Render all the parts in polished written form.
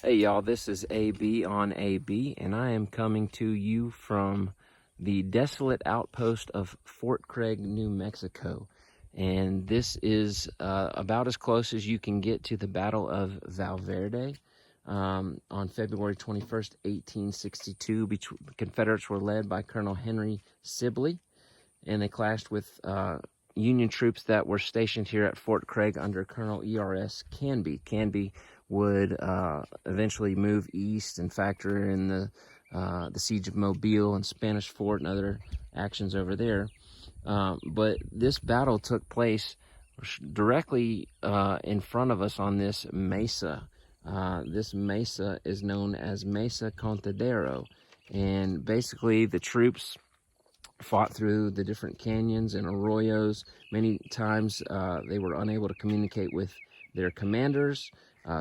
Hey y'all, this is AB on AB, and I am coming to you from the desolate outpost of Fort Craig, New Mexico. And this is about as close as you can get to the Battle of Valverde on February 21st, 1862. The Confederates were led by Colonel Henry Sibley, and they clashed with Union troops that were stationed here at Fort Craig under Colonel E.R.S. Canby. Canby would eventually move east and factor in the siege of Mobile and Spanish Fort and other actions over there. But this battle took place directly in front of us on this mesa. This mesa is known as Mesa Contadero, and basically the troops fought through the different canyons and arroyos. Many times they were unable to communicate with their commanders.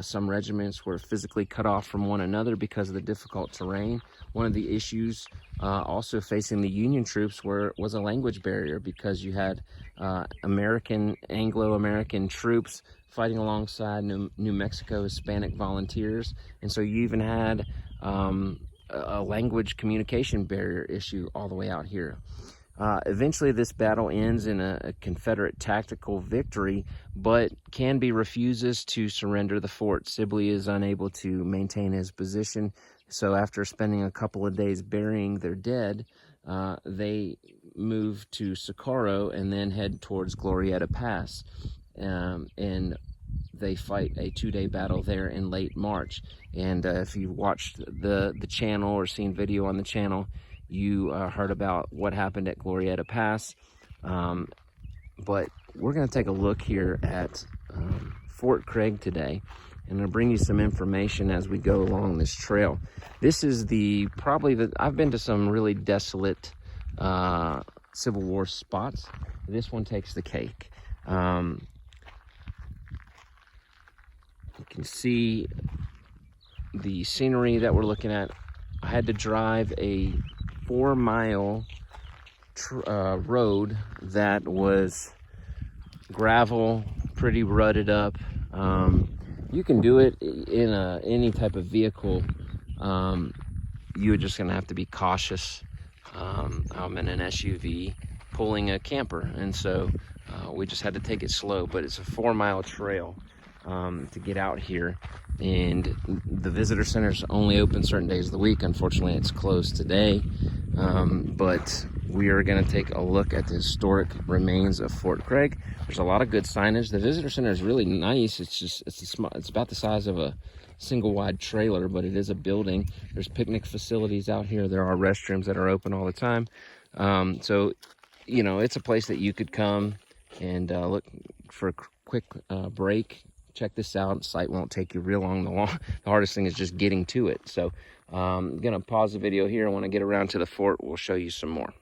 Some regiments were physically cut off from one another because of the difficult terrain. One of the issues also facing the Union troops was a language barrier, because you had Anglo-American troops fighting alongside New Mexico Hispanic volunteers. And so you even had a language communication barrier issue all the way out here. Eventually this battle ends in a Confederate tactical victory, but Canby refuses to surrender the fort. Sibley is unable to maintain his position, so after spending a couple of days burying their dead, they move to Socorro and then head towards Glorieta Pass, and they fight a 2-day battle there in late March. And if you've watched the channel or seen video on the channel, you heard about what happened at Glorieta Pass. But we're going to take a look here at Fort Craig today, and I'll bring you some information as we go along this trail. This is I've been to some really desolate Civil War spots. This one takes the cake. You can see the scenery that we're looking at. I had to drive a 4-mile road that was gravel, pretty rutted up. You can do it in any type of vehicle. You're just gonna have to be cautious. I'm in an SUV pulling a camper, and so we just had to take it slow, but it's a 4-mile trail to get out here. And the visitor center's only open certain days of the week. Unfortunately, it's closed today, but we are going to take a look at the historic remains of Fort Craig. There's a lot of good signage. The visitor center is really nice. It's about the size of a single wide trailer, but it is a building. There's picnic facilities out here. There are restrooms that are open all the time. So, you know, it's a place that you could come and look for a quick break. Check this out. The site won't take you real long. The hardest thing is just getting to it. So I'm gonna pause the video here. When I get around to the fort, we'll show you some more.